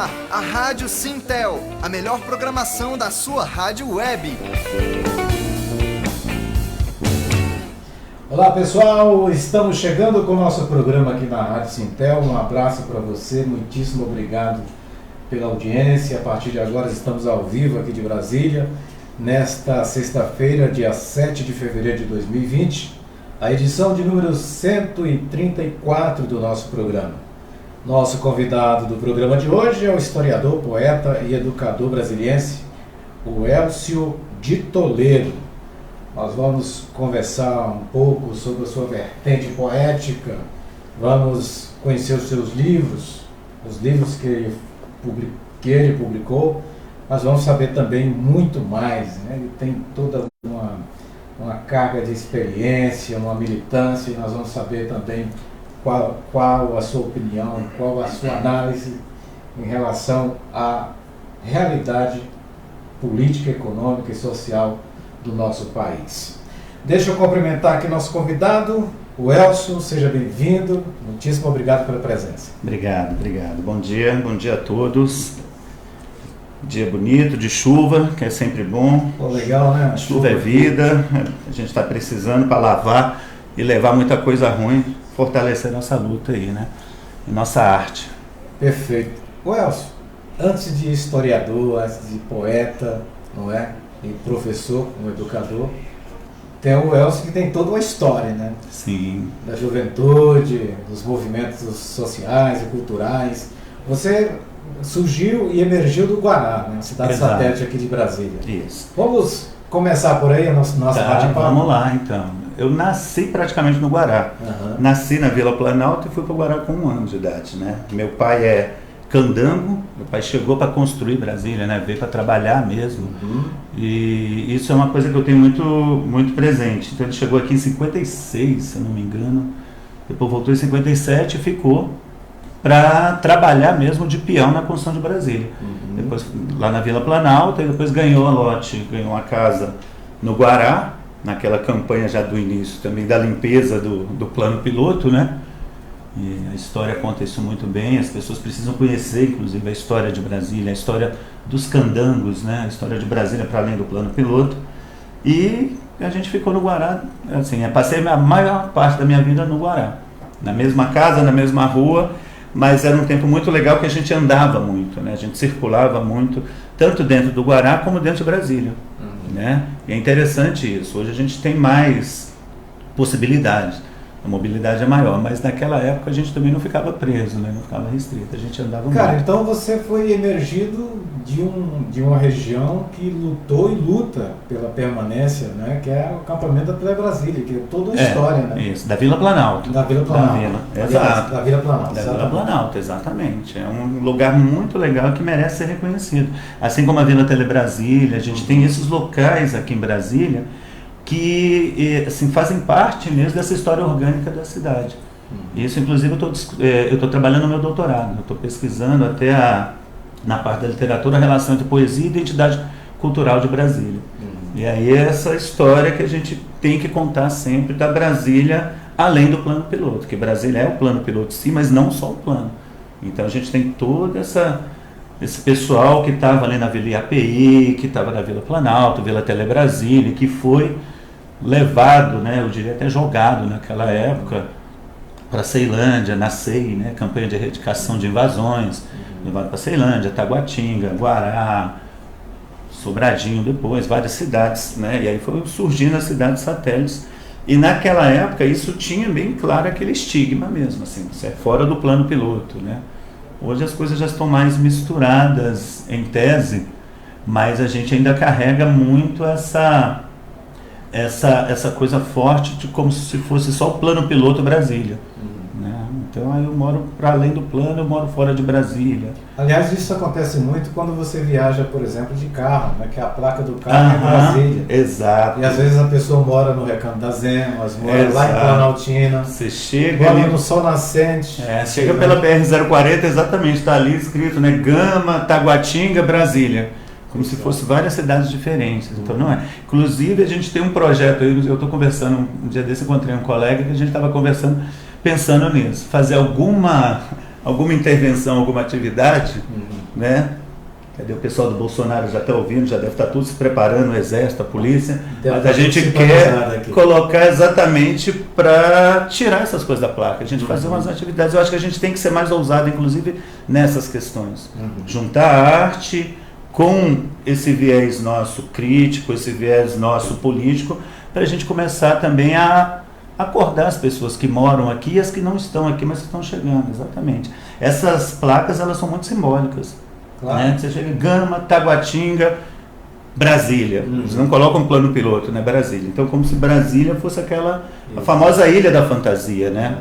ar, a Rádio Sintel, a melhor programação da sua rádio web. Olá pessoal, estamos chegando com o nosso programa aqui na Rádio Sintel. Um abraço para você, muitíssimo obrigado pela audiência. A partir de agora estamos ao vivo aqui de Brasília, nesta sexta-feira, dia 7 de fevereiro de 2020, a edição de número 134 do nosso programa. Nosso convidado do programa de hoje é o historiador, poeta e educador brasiliense, o Elcio de Toledo. Nós vamos conversar um pouco sobre a sua vertente poética, vamos conhecer os seus livros, os livros que ele publicou, mas vamos saber também muito mais, né? Ele tem toda uma carga de experiência, uma militância, e nós vamos saber também qual a sua opinião, qual a sua análise em relação à realidade política, econômica e social do nosso país. Deixa eu cumprimentar aqui nosso convidado, o Elcio. Seja bem-vindo, muitíssimo obrigado pela presença. Obrigado. Bom dia a todos. Dia bonito, de chuva, que é sempre bom. Pô, legal, né? A chuva é vida, a gente está precisando para lavar e levar muita coisa ruim, fortalecer nossa luta aí, né? E nossa arte. Perfeito. O Elcio, antes de historiador, antes de poeta, não é? E professor, um educador, tem o Elcio que tem toda uma história, né? Sim. Da juventude, dos movimentos sociais e culturais. Você surgiu e emergiu do Guará, né? Cidade satélite aqui de Brasília. Isso. Vamos começar por aí a nossa bate-papo? Vamos lá, então. Eu nasci praticamente no Guará. Uhum. Nasci na Vila Planalto e fui para o Guará com 1 ano de idade, né? Meu pai é candango, meu pai chegou para construir Brasília, né? Veio para trabalhar mesmo. Uhum. E isso é uma coisa que eu tenho muito presente. Então ele chegou aqui em 56, se eu não me engano. Depois voltou em 57 e ficou para trabalhar mesmo de peão na construção de Brasília. Uhum. Depois lá na Vila Planalto, e depois ganhou uma casa no Guará, naquela campanha já do início também da limpeza do plano piloto, né? E a história conta isso muito bem, as pessoas precisam conhecer, inclusive, a história de Brasília, a história dos candangos, né? A história de Brasília para além do plano piloto. E a gente ficou no Guará, assim, eu passei a maior parte da minha vida no Guará, na mesma casa, na mesma rua, mas era um tempo muito legal que a gente andava muito, né? A gente circulava muito, tanto dentro do Guará como dentro de Brasília, né? E é interessante isso, hoje a gente tem mais possibilidades. A mobilidade é maior, mas naquela época a gente também não ficava preso, né? Não ficava restrito, a gente andava muito. Cara, então você foi emergido de uma região que lutou e luta pela permanência, né? Que é o acampamento da Brasília, que é toda a história, né? Isso, da Vila Planalto. Da Vila Planalto. Exato. Da Vila Planalto. Da Vila Planalto, exatamente. É um lugar muito legal que merece ser reconhecido. Assim como a Vila Telebrasília, a gente tem esses locais aqui em Brasília que assim, fazem parte mesmo dessa história orgânica da cidade. Isso, inclusive, eu estou trabalhando no meu doutorado, eu estou pesquisando até na parte da literatura a relação entre poesia e identidade cultural de Brasília. E aí essa história que a gente tem que contar sempre da Brasília além do plano piloto, que Brasília é o plano piloto sim, mas não só o plano. Então a gente tem todo esse pessoal que estava ali na Vila IAPI, que estava na Vila Planalto, Vila Telebrasília, que foi levado, né, eu diria até jogado naquela época, para Ceilândia, na CEI, né, campanha de erradicação de invasões, levado para Ceilândia, Taguatinga, Guará, Sobradinho depois, várias cidades, né, e aí foi surgindo as cidades satélites. E naquela época isso tinha bem claro aquele estigma mesmo, assim, você é fora do plano piloto, né. Hoje as coisas já estão mais misturadas em tese, mas a gente ainda carrega muito essa coisa forte de como se fosse só o plano piloto Brasília. Né? Então aí eu moro para além do plano, eu moro fora de Brasília. Aliás, isso acontece muito quando você viaja, por exemplo, de carro, né? Que a placa do carro é Brasília. Exato. E às vezes a pessoa mora no Recanto das Emas, mora lá em Planaltina. Você chega ali no Sol Nascente. Chega pela BR-040, exatamente, está ali escrito, né? Gama, Taguatinga, Brasília. Como se fosse várias cidades diferentes. Então não é. Inclusive a gente tem um projeto, eu estou conversando, um dia desse encontrei um colega que a gente estava conversando, pensando nisso, fazer alguma intervenção, alguma atividade né? Cadê o pessoal do Bolsonaro? Já está ouvindo, já deve estar tudo se preparando, o exército, a polícia. Mas a gente quer colocar exatamente para tirar essas coisas da placa, a gente fazer umas atividades. Eu acho que a gente tem que ser mais ousado, inclusive, nessas questões. Juntar a arte com esse viés nosso crítico, esse viés nosso político, para a gente começar também a acordar as pessoas que moram aqui e as que não estão aqui, mas que estão chegando, exatamente. Essas placas, elas são muito simbólicas. Claro. Né? Você chega em Gama, Taguatinga, Brasília. Eles não colocam plano piloto, né? Brasília. Então, como se Brasília fosse aquela a famosa ilha da fantasia, né?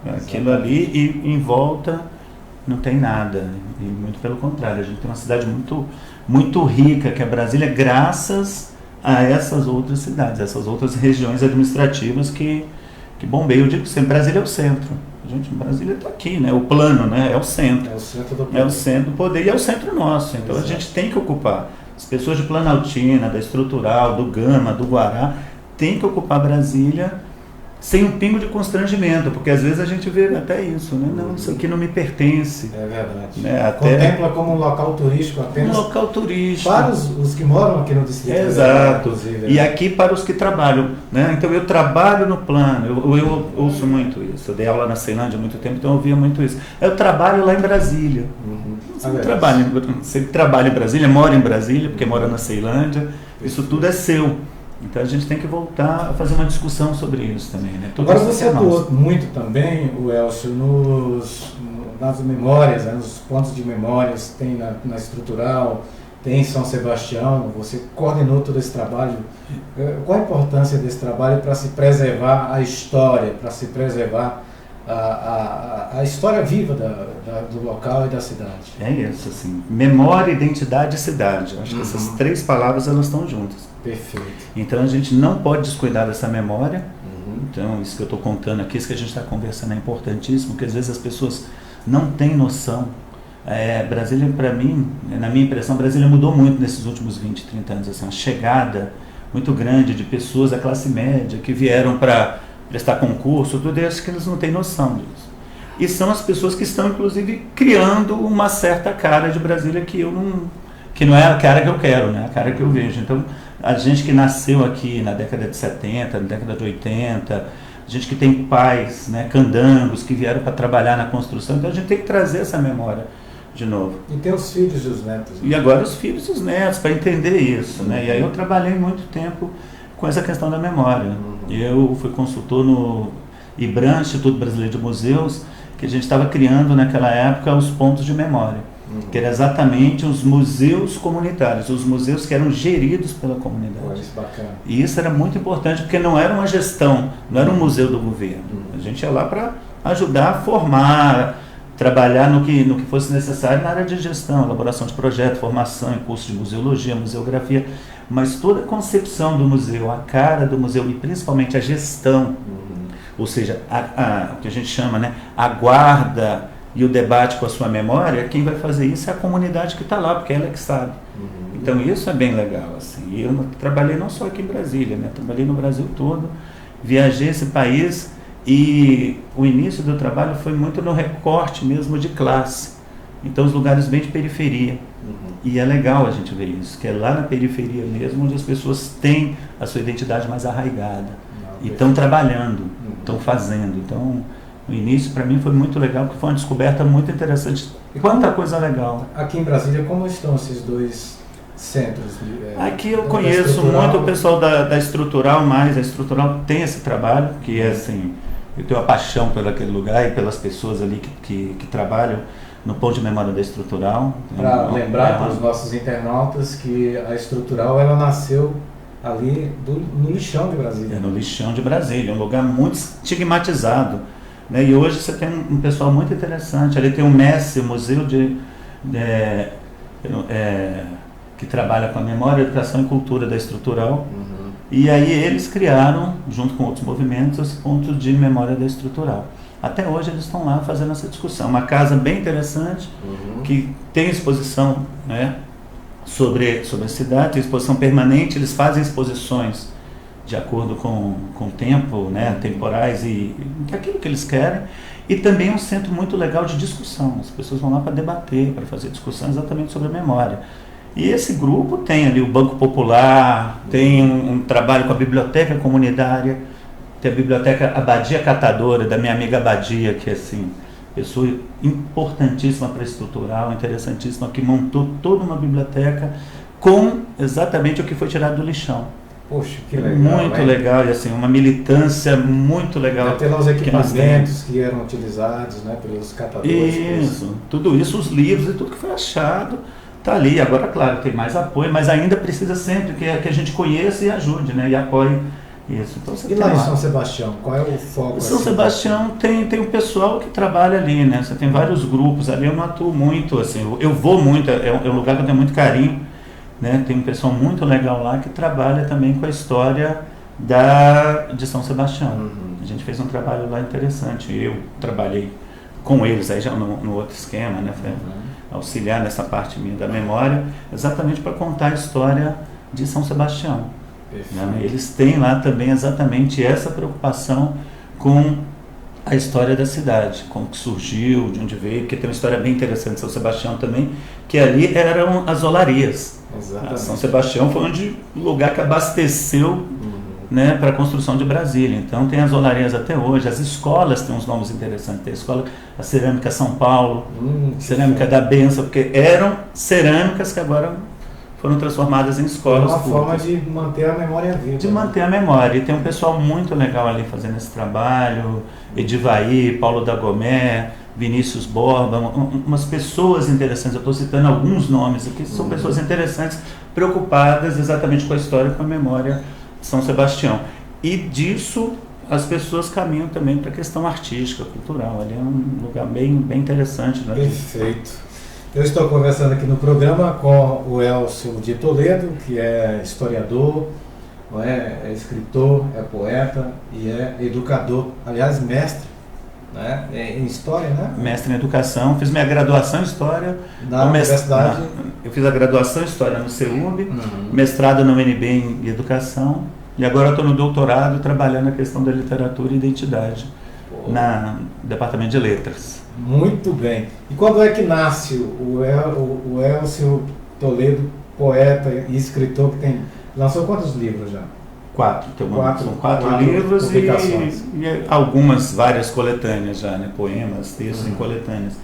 Aquilo ali, e em volta não tem nada. E muito pelo contrário, a gente tem uma cidade muito, muito rica, que é Brasília, graças a essas outras cidades, essas outras regiões administrativas que bombeiam. Eu digo sempre, Brasília é o centro. Gente, Brasília está aqui, né? O plano, né? É o centro. É o centro do poder. É o centro do poder e é o centro nosso. Então, a gente tem que ocupar. As pessoas de Planaltina, da Estrutural, do Gama, do Guará, tem que ocupar Brasília sem um pingo de constrangimento, porque às vezes a gente vê até isso, né? Não, isso aqui não me pertence. É verdade. Né? Contempla como um local turístico apenas. Um local turístico. Para os que moram aqui no distrito. Exato. E aqui para os que trabalham. Né? Então eu trabalho no plano, eu ouço muito isso. Eu dei aula na Ceilândia há muito tempo, então eu ouvia muito isso. Eu trabalho lá em Brasília. Você trabalha em Brasília, mora em Brasília, porque mora na Ceilândia, isso tudo é seu. Então a gente tem que voltar a fazer uma discussão sobre isso também, né? Agora você atuou muito também, o Elcio, nas memórias, né? Nos pontos de memórias, tem na Estrutural, tem em São Sebastião, você coordenou todo esse trabalho. Qual a importância desse trabalho para se preservar a história, para se preservar a história viva do local e da cidade? É isso, assim, memória, identidade e cidade. Eu acho que essas três palavras, elas estão juntas. Perfeito. Então a gente não pode descuidar dessa memória. Então isso que eu estou contando aqui, isso que a gente está conversando é importantíssimo, porque às vezes as pessoas não têm noção. Brasília, para mim, na minha impressão, Brasília mudou muito nesses últimos 20, 30 anos. Assim, uma chegada muito grande de pessoas da classe média que vieram para prestar concurso, tudo isso, que eles não têm noção disso. E são as pessoas que estão, inclusive, criando uma certa cara de Brasília que não é a cara que eu quero, né? A cara que eu vejo. Então, a gente que nasceu aqui na década de 70, na década de 80, a gente que tem pais, né, candangos, que vieram para trabalhar na construção, então a gente tem que trazer essa memória de novo. E tem os filhos e os netos. Né? E agora os filhos e os netos, para entender isso, né? E aí eu trabalhei muito tempo com essa questão da memória. Eu fui consultor no IBRAM, Instituto Brasileiro de Museus, que a gente estava criando naquela época os pontos de memória, que eram exatamente os museus comunitários, os museus que eram geridos pela comunidade. Isso, bacana. E isso era muito importante, porque não era uma gestão, não era um museu do governo. A gente ia lá para ajudar a formar, trabalhar no que fosse necessário na área de gestão, elaboração de projeto, formação em curso de museologia, museografia, mas toda a concepção do museu, a cara do museu e principalmente a gestão, ou seja, o que a gente chama, né, a guarda e o debate com a sua memória, quem vai fazer isso é a comunidade que está lá, porque ela é que sabe. Então isso é bem legal, assim. E eu trabalhei não só aqui em Brasília, né, trabalhei no Brasil todo, viajei esse país. E o início do trabalho foi muito no recorte mesmo de classe. Então os lugares bem de periferia. E é legal a gente ver isso, que é lá na periferia mesmo onde as pessoas têm a sua identidade mais arraigada. E estão trabalhando, estão fazendo. Então o início para mim foi muito legal, porque foi uma descoberta muito interessante. Quanta coisa legal. Aqui em Brasília, como estão esses dois centros? Aqui eu conheço muito o pessoal da Estrutural, mas a Estrutural tem esse trabalho, que é assim... Eu tenho a paixão por aquele lugar e pelas pessoas ali que trabalham no ponto de memória da Estrutural. Para lembrar para os nossos internautas que a Estrutural ela nasceu ali no lixão de Brasília. No lixão de Brasília, um lugar muito estigmatizado. Né? E hoje você tem um pessoal muito interessante. Ali tem o MESSE, o Museu que trabalha com a memória, educação e cultura da Estrutural. E aí eles criaram, junto com outros movimentos, esse ponto de memória da Estrutural. Até hoje eles estão lá fazendo essa discussão. Uma casa bem interessante, que tem exposição, né, sobre a cidade, tem exposição permanente, eles fazem exposições de acordo com o tempo, né, temporais e aquilo que eles querem. E também é um centro muito legal de discussão. As pessoas vão lá para debater, para fazer discussão exatamente sobre a memória. E esse grupo tem ali o Banco Popular, tem um trabalho com a biblioteca comunitária, tem a biblioteca Abadia Catadora, da minha amiga Abadia, que é assim, pessoa importantíssima para estrutural, interessantíssima, que montou toda uma biblioteca com exatamente o que foi tirado do lixão. Poxa, que legal. Muito legal, e assim, uma militância muito legal. Até lá os equipamentos que eram utilizados, né, pelos catadores. Isso, tudo isso, os livros e tudo que foi achado, está ali. Agora, claro, tem mais apoio, mas ainda precisa sempre que a gente conheça e ajude, né, e apoie isso. Então, e lá em São Sebastião, qual é o foco? Em São Sebastião tem um pessoal que trabalha ali, né, você tem vários grupos ali, eu não atuo muito, assim, eu vou muito, é um lugar que eu tenho muito carinho. Né, tem um pessoal muito legal lá que trabalha também com a história de São Sebastião. A gente fez um trabalho lá interessante. Eu trabalhei com eles, aí já no outro esquema, né, auxiliar nessa parte minha da memória, exatamente para contar a história de São Sebastião. Né? Eles têm lá também exatamente essa preocupação com a história da cidade, como que surgiu, de onde veio, porque tem uma história bem interessante de São Sebastião também, que ali eram as olarias. Exatamente. São Sebastião foi o lugar que abasteceu né, para a construção de Brasília. Então tem as olarias até hoje, as escolas têm uns nomes interessantes. Tem a Cerâmica São Paulo, Cerâmica da Benção, porque eram cerâmicas que agora foram transformadas em escolas públicas. Uma públicas. forma de manter a memória viva. De manter a memória. E tem um pessoal muito legal ali fazendo esse trabalho, Edivaí, Paulo da Gomé, Vinícius Borba, umas pessoas interessantes. Eu estou citando alguns nomes aqui, são pessoas interessantes, preocupadas exatamente com a história e com a memória de São Sebastião. E disso as pessoas caminham também para a questão artística, cultural. Ali é um lugar bem interessante. Né? Perfeito. Eu estou conversando aqui no programa com o Elcio de Toledo, que é historiador, não é escritor, é poeta e é educador, aliás, mestre, né, em História, né? Mestre em Educação, fiz minha graduação em História. Na Universidade? Eu fiz a graduação em História no CEUB, mestrado na UNB em Educação, e agora estou no doutorado trabalhando a questão da literatura e identidade no Departamento de Letras. Muito bem. E quando é que nasce o Elcio Toledo, poeta e escritor, que lançou quantos livros já? 4. São 4 livros e várias coletâneas já, né? Poemas, textos em coletâneas.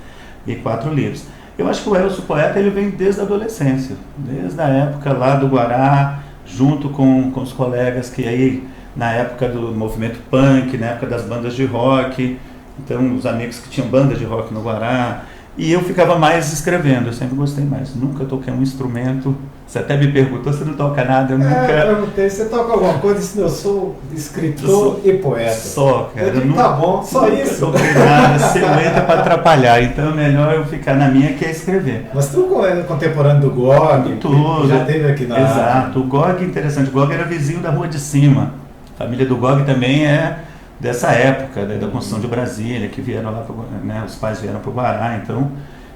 E 4 livros. Eu acho que o Elcio Poeta ele vem desde a adolescência, desde a época lá do Guará, junto com os colegas que aí, na época do movimento punk, na época das bandas de rock, então os amigos que tinham bandas de rock no Guará, e eu ficava mais escrevendo, eu sempre gostei mais, nunca toquei um instrumento. Você até me perguntou se não toca nada, eu nunca... Eu perguntei, você toca alguma coisa? Eu disse, eu sou escritor e poeta. Só, cara. Eu digo, tá bom, só isso. Não toquei nada, silhueta para atrapalhar, então é melhor eu ficar na minha que é escrever. Mas tu é contemporâneo do Gog, tudo. Que já teve aqui na Exato, o Gog é interessante, o Gog era vizinho da rua de cima, a família do Gog também é dessa época, da construção de Brasília, que vieram lá, né, os pais vieram para o Guará, então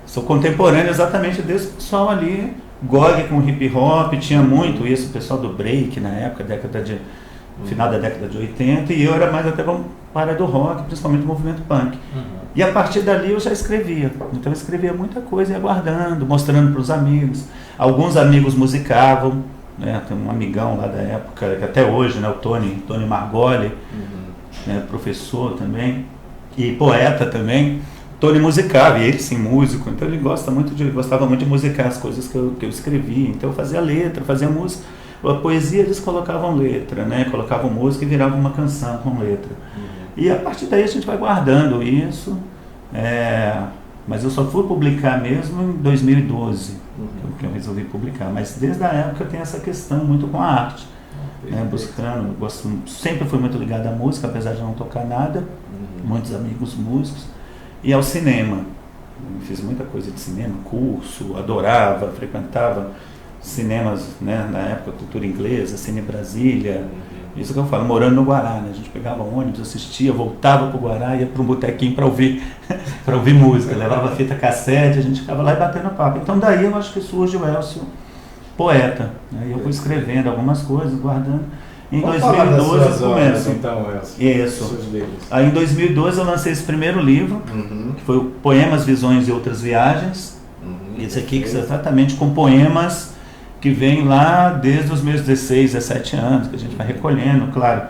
sou contemporâneo exatamente desse pessoal ali. Gog com hip hop, tinha muito isso, o pessoal do break na época, final da década de 80, e eu era mais até para do rock, principalmente do movimento punk. E a partir dali eu já escrevia, então eu escrevia muita coisa, ia guardando, mostrando para os amigos. Alguns amigos musicavam, né? Tem um amigão lá da época, que até hoje, né, o Tony Margoli, né, professor também, e poeta também. Tony musicava, e ele sim músico, então ele gostava muito de musicar as coisas que eu escrevia, então eu fazia letra, fazia música, a poesia eles colocavam letra, né, colocavam música e virava uma canção com letra. E a partir daí a gente vai guardando isso, mas eu só fui publicar mesmo em 2012, que eu resolvi publicar, mas desde a época eu tenho essa questão muito com a arte, né, buscando, sempre fui muito ligado à música, apesar de não tocar nada, muitos amigos músicos, e ao cinema. Eu fiz muita coisa de cinema, curso, adorava, frequentava cinemas, né, na época, cultura inglesa, Cine Brasília, isso que eu falo, morando no Guará, né, a gente pegava ônibus, assistia, voltava para o Guará, ia para um botequinho para ouvir música, levava fita cassete, a gente ficava lá e batendo papo. Então daí eu acho que surge o Elcio Poeta, aí eu fui escrevendo algumas coisas, guardando, Em Vamos falar das 2012 suas eu obras, começo. então, Elcio. Isso. Seus livros. Aí em 2012 eu lancei esse primeiro livro, que foi o Poemas, Visões e Outras Viagens. Esse aqui que é exatamente com poemas que vem lá desde os meus 16, 17 anos, que a gente vai recolhendo, claro,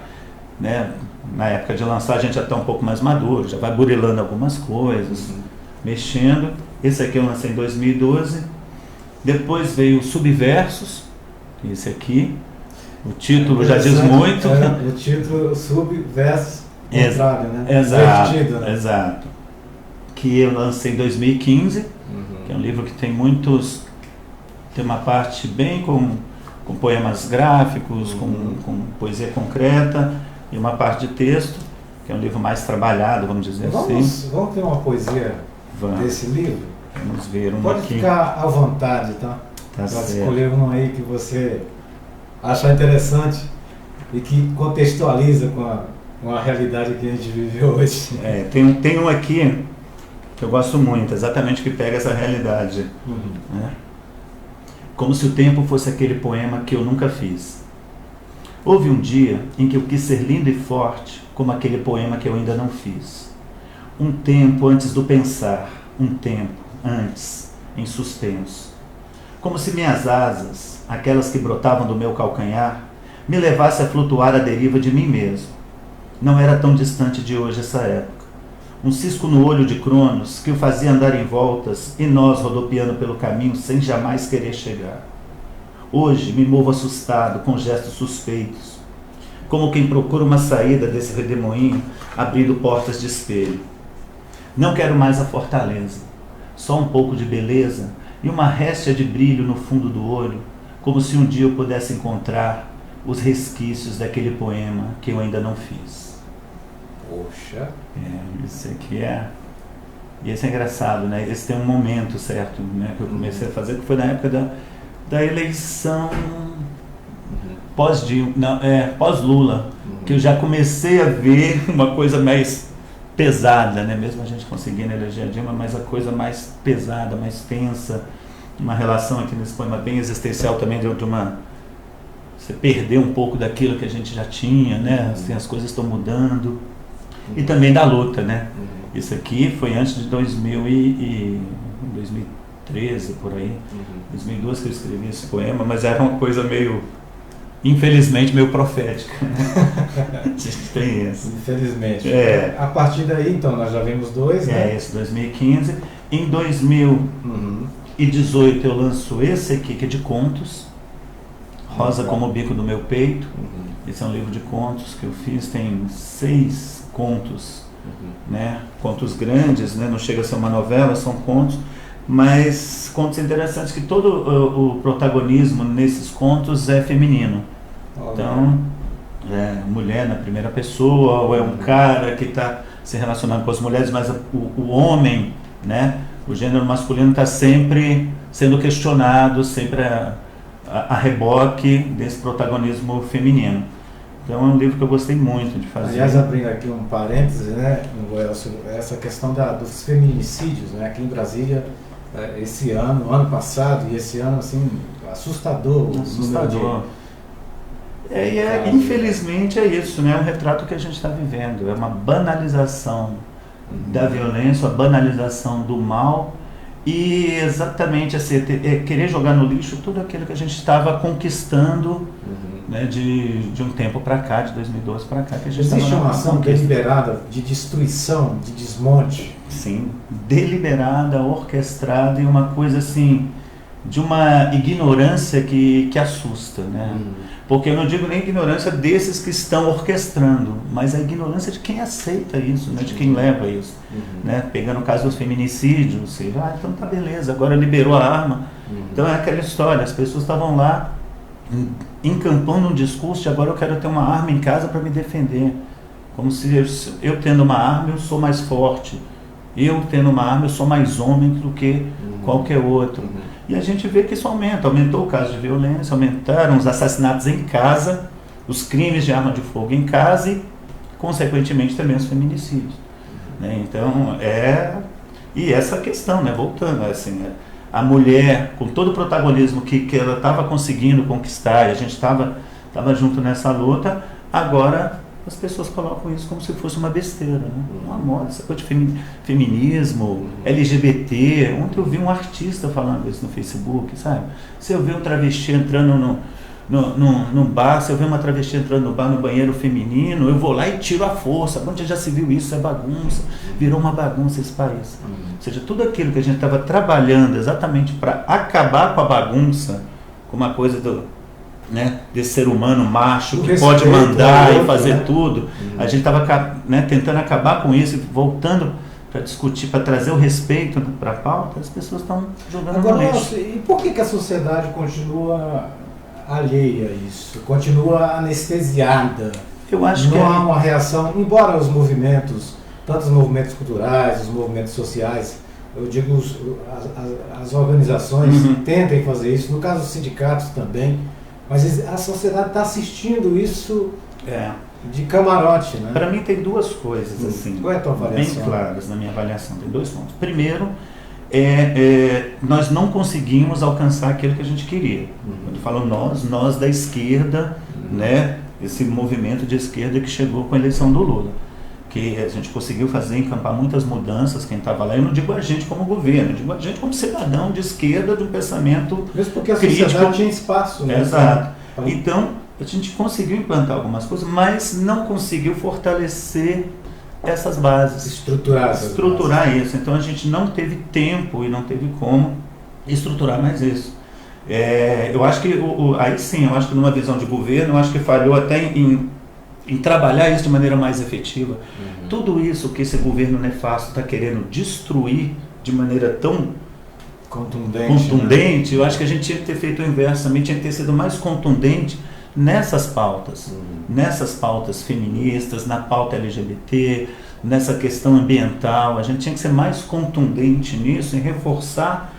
né? Na época de lançar a gente já está um pouco mais maduro, já vai burilando algumas coisas, mexendo. Esse aqui eu lancei em 2012. Depois veio Subversos, esse aqui. O título já diz muito. O título Subversos, contrário, né? Exato, Invertido, né? exato. Que eu lancei em 2015, que é um livro que tem muitos... Tem uma parte bem com poemas gráficos, com poesia concreta, e uma parte de texto, que é um livro mais trabalhado, vamos dizer assim. Vamos ter uma poesia desse livro? Vamos ver um Pode aqui. ficar à vontade, tá? Tá Pode certo. escolher um aí que você achar interessante e que contextualiza com a realidade que a gente vive hoje. Tem um aqui que eu gosto muito, exatamente que pega essa realidade. Né? Como se o tempo fosse aquele poema que eu nunca fiz. Houve um dia em que eu quis ser lindo e forte, como aquele poema que eu ainda não fiz. Um tempo antes do pensar, um tempo antes, em suspenso. Como se minhas asas, aquelas que brotavam do meu calcanhar, me levassem a flutuar à deriva de mim mesmo. Não era tão distante de hoje essa época. Um cisco no olho de Cronos que o fazia andar em voltas e nós rodopiando pelo caminho sem jamais querer chegar. Hoje me movo assustado, com gestos suspeitos, como quem procura uma saída desse redemoinho, abrindo portas de espelho. Não quero mais a fortaleza, só um pouco de beleza e uma réstia de brilho no fundo do olho, como se um dia eu pudesse encontrar os resquícios daquele poema que eu ainda não fiz. Poxa! Isso aqui é... E esse é engraçado, né? Esse tem um momento certo, né, que eu comecei a fazer, que foi na época da eleição pós-Lula, que eu já comecei a ver uma coisa mais pesada, né? Mesmo a gente conseguindo eleger a Dilma, mas a coisa mais pesada, mais tensa, uma relação aqui nesse poema bem existencial também de uma... Você perdeu um pouco daquilo que a gente já tinha, né? Assim, as coisas estão mudando. E também da luta, né? Isso aqui foi antes de 2013, por aí. 2012 que eu escrevi esse poema, mas era uma coisa meio, infelizmente, meio profética. A gente tem isso. Infelizmente. A partir daí, então, nós já vimos dois, né? Esse 2015. Em 2018 eu lanço esse aqui, que é de contos. Rosa como o bico do meu peito. Esse é um livro de contos que eu fiz, tem 6 contos, né? Contos grandes, né? Não chega a ser uma novela, são contos, mas contos interessantes que todo o protagonismo nesses contos é feminino. Então, mulher na primeira pessoa, ou é um cara que está se relacionando com as mulheres, mas o homem, né? O gênero masculino está sempre sendo questionado, sempre a reboque desse protagonismo feminino. Então é um livro que eu gostei muito de fazer. Aliás, abrindo aqui um parêntese, né, essa questão dos feminicídios, né, aqui em Brasília, esse ano passado e esse ano, assim, assustador. Assustador. Infelizmente é isso, né, é um retrato que a gente está vivendo, é uma banalização da violência, a banalização do mal e exatamente assim, querer jogar no lixo tudo aquilo que a gente estava conquistando, né, de um tempo para cá, de 2012 para cá, que a gente existe uma ação deliberada de destruição, de desmonte? Sim, deliberada, orquestrada e uma coisa assim, de uma ignorância que assusta, né? Porque eu não digo nem ignorância desses que estão orquestrando, mas a ignorância de quem aceita isso, né? De quem leva isso, né? Pegando o caso dos feminicídios, então tá beleza, agora liberou a arma. Então é aquela história, as pessoas estavam lá encampando um discurso de agora eu quero ter uma arma em casa para me defender. Como se eu tendo uma arma eu sou mais forte. Eu tendo uma arma eu sou mais homem do que qualquer outro. E a gente vê que isso aumentou o caso de violência, aumentaram os assassinatos em casa, os crimes de arma de fogo em casa e, consequentemente, também os feminicídios. Né? Então, e essa questão, né? Voltando, assim, a mulher, com todo o protagonismo que ela estava conseguindo conquistar, e a gente estava estava junto nessa luta. Agora as pessoas colocam isso como se fosse uma besteira, né? Uma moda, essa coisa de feminismo, LGBT. Ontem eu vi um artista falando isso no Facebook, sabe? Se eu ver um travesti entrando no bar, se eu ver uma travesti entrando no bar, no banheiro feminino, eu vou lá e tiro a força. Onde já se viu isso? É bagunça. Virou uma bagunça esse país. Ou seja, tudo aquilo que a gente estava trabalhando exatamente para acabar com a bagunça, com uma coisa desse ser humano macho que pode mandar e fazer tudo, a gente estava tentando acabar com isso e voltando para discutir, para trazer o respeito para a pauta. As pessoas estão jogando no lixo. E por que a sociedade continua alheia a isso? Continua anestesiada? Eu acho que não há uma reação, embora os movimentos, tanto os movimentos culturais, os movimentos sociais, eu digo as organizações tentem fazer isso, no caso dos sindicatos também, mas a sociedade está assistindo isso de camarote, né? Para mim tem duas coisas assim, qual é a tua avaliação? Bem claras na minha avaliação. Tem 2 pontos. Primeiro, nós não conseguimos alcançar aquilo que a gente queria. Quando eu falo nós da esquerda, né? Esse movimento de esquerda que chegou com a eleição do Lula, que a gente conseguiu encampar muitas mudanças. Quem estava lá, eu não digo a gente como governo, eu digo a gente como cidadão de esquerda, de um pensamento mesmo porque a crítico. Sociedade tinha espaço, né? Exato. Então a gente conseguiu implantar algumas coisas, mas não conseguiu fortalecer essas bases, estruturar isso. Então a gente não teve tempo e não teve como estruturar mais isso. Eu acho que aí sim, eu acho que numa visão de governo, eu acho que falhou até em trabalhar isso de maneira mais efetiva. Tudo isso que esse governo nefasto está querendo destruir de maneira tão contundente, né? Eu acho que a gente tinha que ter feito o inverso, também tinha que ter sido mais contundente nessas pautas, feministas, na pauta LGBT, nessa questão ambiental. A gente tinha que ser mais contundente nisso, em reforçar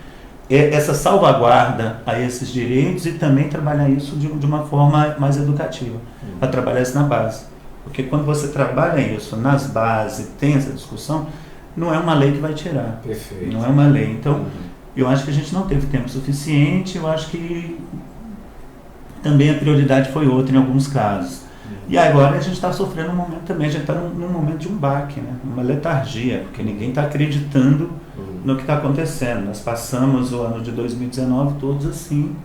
essa salvaguarda a esses direitos e também trabalhar isso de uma forma mais educativa, para trabalhar isso na base. Porque quando você trabalha isso nas bases, tem essa discussão, não é uma lei que vai tirar. Perfeito. Não é uma lei. Então, eu acho que a gente não teve tempo suficiente, eu acho que também a prioridade foi outra em alguns casos. E agora a gente está sofrendo um momento também, a gente está num momento de um baque, né? Uma letargia, porque ninguém está acreditando no que está acontecendo. Nós passamos o ano de 2019 todos assim,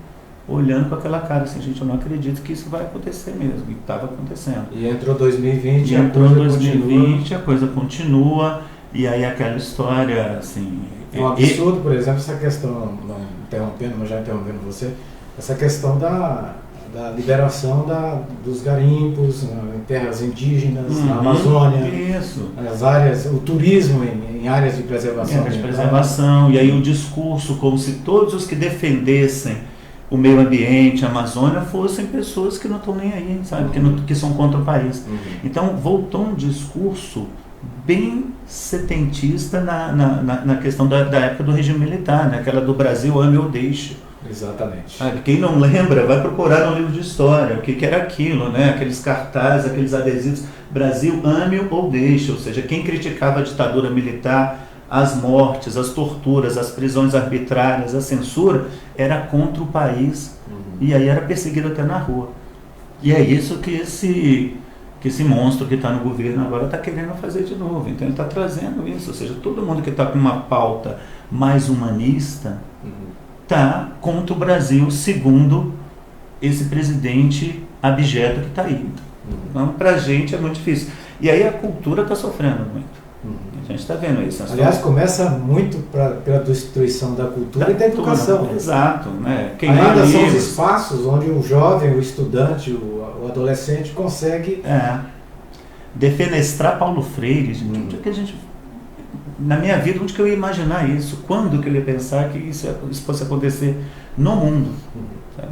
olhando com aquela cara assim, gente, eu não acredito que isso vai acontecer mesmo, e estava acontecendo. E entrou 2020, e entrou 2020, a coisa continua, e aí aquela história, assim... É um absurdo, por exemplo, essa questão, não interrompendo, mas já interrompendo você, essa questão da liberação dos garimpos em terras indígenas, na Amazônia, as áreas, o turismo em áreas de preservação. E aí o discurso como se todos os que defendessem o meio ambiente, a Amazônia, fossem pessoas que não estão nem aí, sabe, que são contra o país. Então voltou um discurso bem setentista na questão da época do regime militar, né? Aquela do Brasil ame ou deixe. Exatamente. Quem não lembra, vai procurar no livro de história o que era aquilo, né? Aqueles cartazes, aqueles adesivos, Brasil ame ou deixe, ou seja, quem criticava a ditadura militar, as mortes, as torturas, as prisões arbitrárias, a censura, era contra o país, e aí era perseguido até na rua. E é isso que esse monstro que está no governo agora está querendo fazer de novo. Então ele está trazendo isso, ou seja, todo mundo que está com uma pauta mais humanista está contra o Brasil, segundo esse presidente abjeto que está aí. Então, para a gente é muito difícil. E aí a cultura está sofrendo muito. A gente está vendo isso. Aliás, começa muito pela destruição da cultura e da educação. Exato. Né? Ainda são os espaços onde o jovem, o estudante, o adolescente consegue... defenestrar Paulo Freire. Onde é que a gente... Na minha vida, onde que eu ia imaginar isso? Quando que eu ia pensar que isso fosse acontecer no mundo?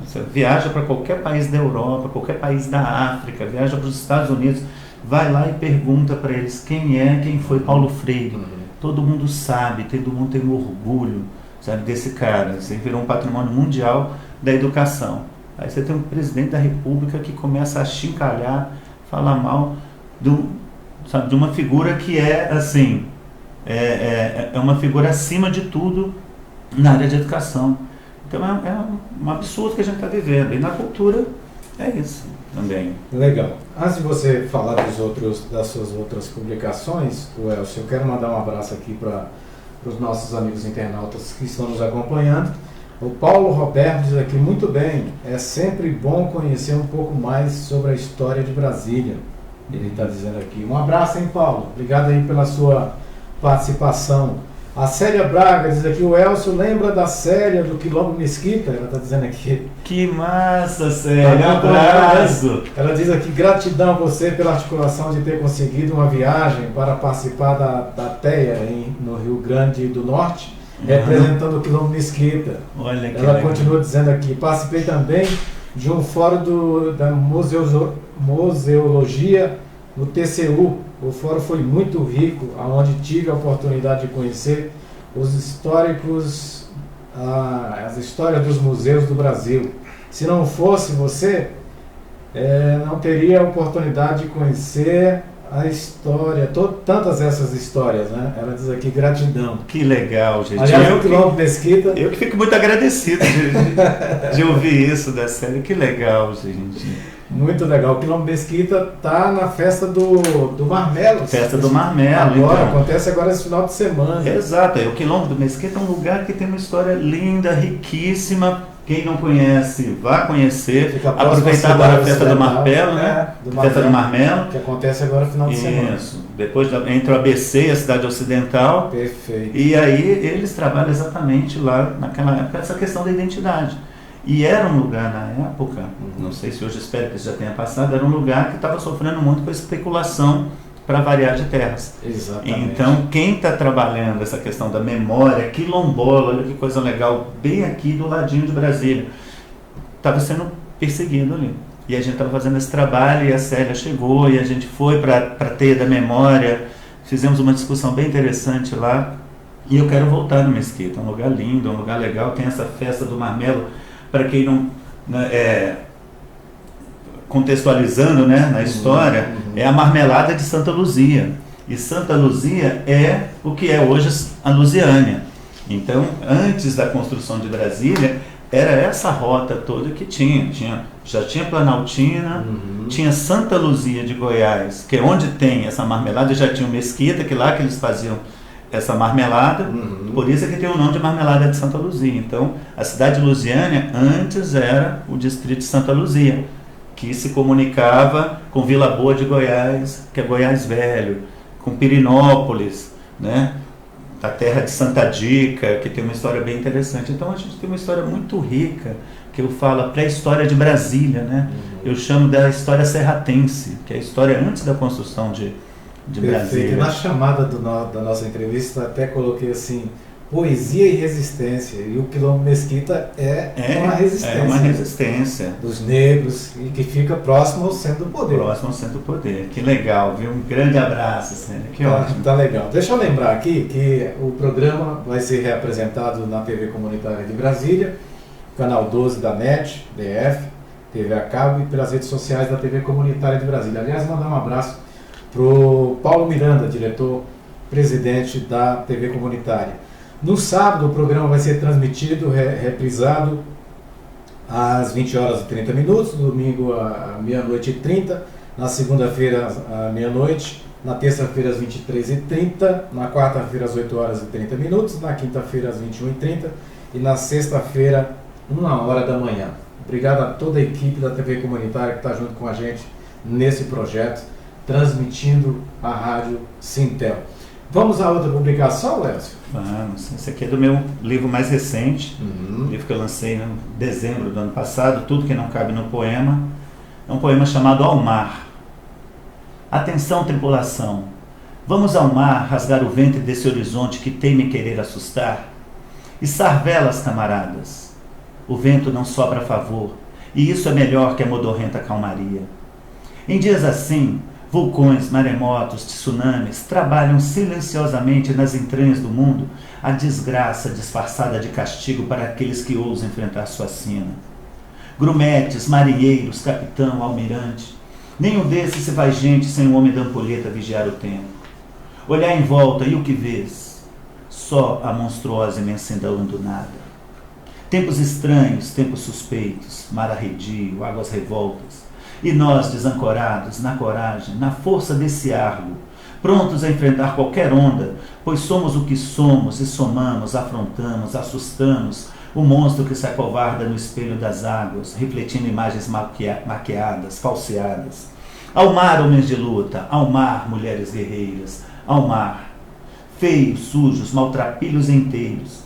Você viaja para qualquer país da Europa, qualquer país da África, viaja para os Estados Unidos, vai lá e pergunta para eles quem foi Paulo Freire. Todo mundo sabe, todo mundo tem orgulho, sabe, desse cara. Você virou um patrimônio mundial da educação. Aí você tem um presidente da República que começa a chincalhar, falar mal de uma figura que é assim... É uma figura acima de tudo na área de educação. Então é um absurdo que a gente está vivendo. E na cultura É isso também. Legal. Antes de você falar das suas outras publicações, Elcio, eu quero mandar um abraço aqui para os nossos amigos internautas que estão nos acompanhando. O Paulo Roberto diz aqui, muito bem, é sempre bom conhecer um pouco mais sobre a história de Brasília. Ele está dizendo aqui. Um abraço, hein, Paulo? Obrigado aí pela sua participação. A Célia Braga diz aqui, o Elcio lembra da Célia do Quilombo Mesquita? Ela está dizendo aqui. Que massa, Célia! Um abraço! Ela diz aqui, gratidão a você pela articulação de ter conseguido uma viagem para participar da TEA no Rio Grande do Norte, representando o Quilombo Mesquita. Olha que Ela legal. continua dizendo aqui, participei também de um fórum da museologia no TCU. O fórum foi muito rico, onde tive a oportunidade de conhecer as histórias dos museus do Brasil. Se não fosse você, não teria a oportunidade de conhecer a história, tantas essas histórias, né? Ela diz aqui, gratidão. Que legal, gente. Aliás, o Quilombo Mesquita... Eu que fico muito agradecido de ouvir isso da série. Que legal, gente. Muito legal. O Quilombo Mesquita está na festa do Marmelo. Festa do Marmelo. Agora, então. acontece agora esse final de semana. Exato. O Quilombo do Mesquita é um lugar que tem uma história linda, riquíssima. Quem não conhece, vá conhecer. Aproveitar agora a Festa do Marmelo, né? Festa do Marmelo. Que acontece agora no final de semana. Isso. Depois entre o ABC e a Cidade Ocidental. Perfeito. E aí eles trabalham exatamente lá, naquela época, essa questão da identidade. E era um lugar na época, não sei se hoje, espero que isso já tenha passado, era um lugar que estava sofrendo muito com a especulação para variar de terras. Exatamente. Então, quem está trabalhando essa questão da memória quilombola, olha que coisa legal, bem aqui do ladinho de Brasília, estava sendo perseguido ali. E a gente estava fazendo esse trabalho e a Célia chegou e a gente foi para a Teia da Memória, fizemos uma discussão bem interessante lá. E eu quero voltar no Mesquita, é um lugar lindo, é um lugar legal, tem essa festa do Marmelo. Para quem não, contextualizando, né, na história, é a marmelada de Santa Luzia. E Santa Luzia é o que é hoje a Lusiânia. Então, antes da construção de Brasília, era essa rota toda que já tinha Planaltina, tinha Santa Luzia de Goiás, que é onde tem essa marmelada, já tinha o Mesquita, que lá que eles faziam essa marmelada, por isso é que tem o nome de Marmelada de Santa Luzia. Então, a cidade de Lusiânia antes era o distrito de Santa Luzia, que se comunicava com Vila Boa de Goiás, que é Goiás Velho, com Pirinópolis, né, da terra de Santa Dica, que tem uma história bem interessante. Então, a gente tem uma história muito rica, que eu falo a pré-história de Brasília, né? Eu chamo da história serratense, que é a história antes da construção de Brasília. Na chamada da nossa entrevista, até coloquei assim, poesia e resistência. E o Quilombo Mesquita é uma resistência. É uma resistência. Dos negros, e que fica próximo ao centro do poder. Próximo ao centro do poder. Que legal, viu? Um grande abraço, Sênia. Que ótimo. Tá legal. Deixa eu lembrar aqui que o programa vai ser reapresentado na TV Comunitária de Brasília, canal 12 da NET, DF, TV a cabo e pelas redes sociais da TV Comunitária de Brasília. Aliás, mandar um abraço para o Paulo Miranda, diretor-presidente da TV Comunitária. No sábado, o programa vai ser transmitido, reprisado às 20 horas e 30 minutos, no domingo à meia-noite e 30, na segunda-feira à meia-noite, na terça-feira às 23h30, na quarta-feira às 8 horas e 30 minutos, na quinta-feira às 21h30 e na sexta-feira, 1h da manhã. Obrigado a toda a equipe da TV Comunitária que está junto com a gente nesse projeto, transmitindo a Rádio Sintel. Vamos a outra publicação, Lécio? Vamos. Esse aqui é do meu livro mais recente, livro que eu lancei em dezembro do ano passado, Tudo que não cabe no poema. É um poema chamado Ao Mar. Atenção, tripulação. Vamos ao mar rasgar o ventre desse horizonte que teme querer assustar? Içar velas, camaradas. O vento não sopra a favor, e isso é melhor que a modorrenta calmaria. Em dias assim, vulcões, maremotos, tsunamis trabalham silenciosamente nas entranhas do mundo a desgraça disfarçada de castigo para aqueles que ousam enfrentar sua sina. Grumetes, marinheiros, capitão, almirante, nenhum desses se faz gente sem o homem da ampulheta vigiar o tempo. Olhar em volta e o que vês? Só a monstruosa imensidão do nada. Tempos estranhos, tempos suspeitos, mar arredio, águas revoltas. E nós, desancorados, na coragem, na força desse argo, prontos a enfrentar qualquer onda, pois somos o que somos e somamos, afrontamos, assustamos o monstro que se acovarda no espelho das águas, refletindo imagens maquiadas, falseadas. Ao mar, homens de luta, ao mar, mulheres guerreiras, ao mar, feios, sujos, maltrapilhos inteiros.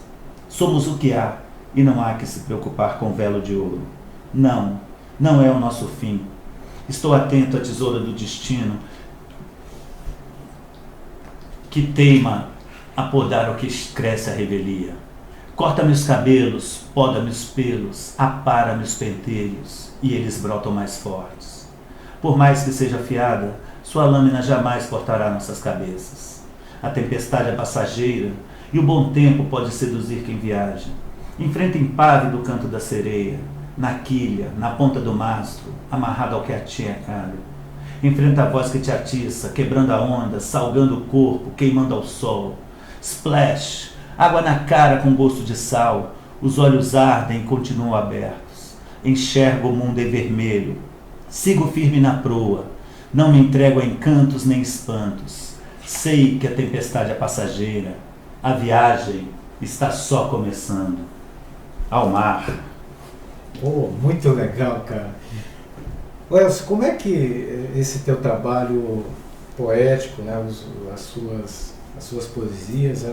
Somos o que há, e não há que se preocupar com velo de ouro. Não, não é o nosso fim. Estou atento à tesoura do destino, que teima a podar o que cresce a revelia. Corta-me os cabelos, poda-me os pelos, apara-me os pentelhos, e eles brotam mais fortes. Por mais que seja afiada, sua lâmina jamais cortará nossas cabeças. A tempestade é passageira, e o bom tempo pode seduzir quem viaja. Enfrenta impávido o canto da sereia, na quilha, na ponta do mastro, amarrado ao que a ti é caro. Enfrenta a voz que te atiça, quebrando a onda, salgando o corpo, queimando ao sol. Splash! Água na cara com gosto de sal, os olhos ardem e continuam abertos. Enxergo o mundo em vermelho. Sigo firme na proa, não me entrego a encantos nem espantos. Sei que a tempestade é passageira, a viagem está só começando. Ao mar. Oh, muito legal, cara. Elcio, como é que esse teu trabalho poético, né, as suas poesias,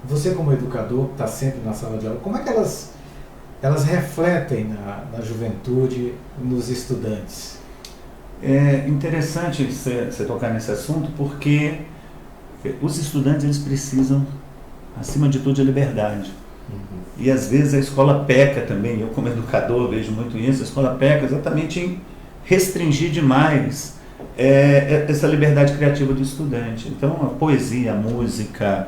você como educador que está sempre na sala de aula, como é que elas refletem na juventude, nos estudantes? É interessante você tocar nesse assunto, porque os estudantes eles precisam, acima de tudo, de liberdade. E às vezes a escola peca também, eu como educador vejo muito isso, a escola peca exatamente em restringir demais essa liberdade criativa do estudante. Então a poesia, a música,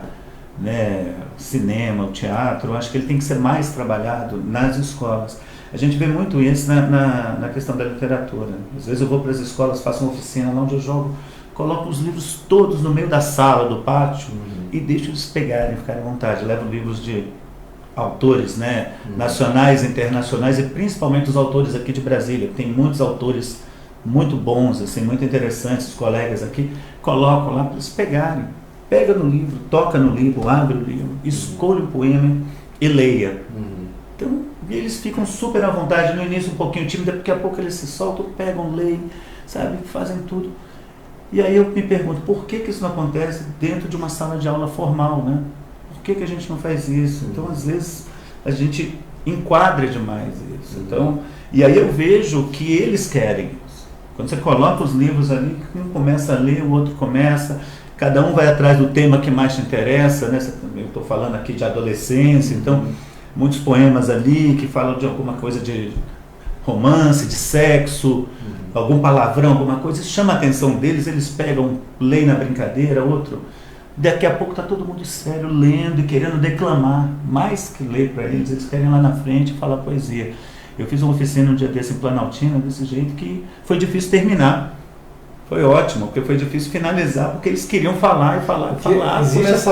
né, o cinema, o teatro, eu acho que ele tem que ser mais trabalhado nas escolas. A gente vê muito isso na questão da literatura. Às vezes eu vou para as escolas, faço uma oficina lá onde eu coloco os livros todos no meio da sala, do pátio, e deixo eles pegarem, ficarem à vontade. Levo livros de autores, né, nacionais, internacionais, e principalmente os autores aqui de Brasília. Tem muitos autores muito bons, assim, muito interessantes, os colegas aqui, coloco lá para eles pegarem. Pega no livro, toca no livro, abre o livro, escolhe o poema e leia. Então, eles ficam super à vontade, no início um pouquinho tímido, daqui a pouco eles se soltam, pegam, leem, sabe, fazem tudo. E aí eu me pergunto, por que isso não acontece dentro de uma sala de aula formal, né? Por que a gente não faz isso? Então, às vezes, a gente enquadra demais isso. Então, e aí eu vejo que eles querem isso. Quando você coloca os livros ali, um começa a ler, o outro começa, cada um vai atrás do tema que mais te interessa, né? Eu estou falando aqui de adolescência, então, muitos poemas ali que falam de alguma coisa de romance, de sexo, algum palavrão, alguma coisa, isso chama a atenção deles, eles pegam, leem na brincadeira, outro. Daqui a pouco está todo mundo sério, lendo e querendo declamar, mais que ler para eles querem lá na frente falar poesia. Eu fiz uma oficina um dia desse em Planaltina, desse jeito, que foi difícil terminar. Foi ótimo, porque foi difícil finalizar, porque eles queriam falar e falar e falar. Existe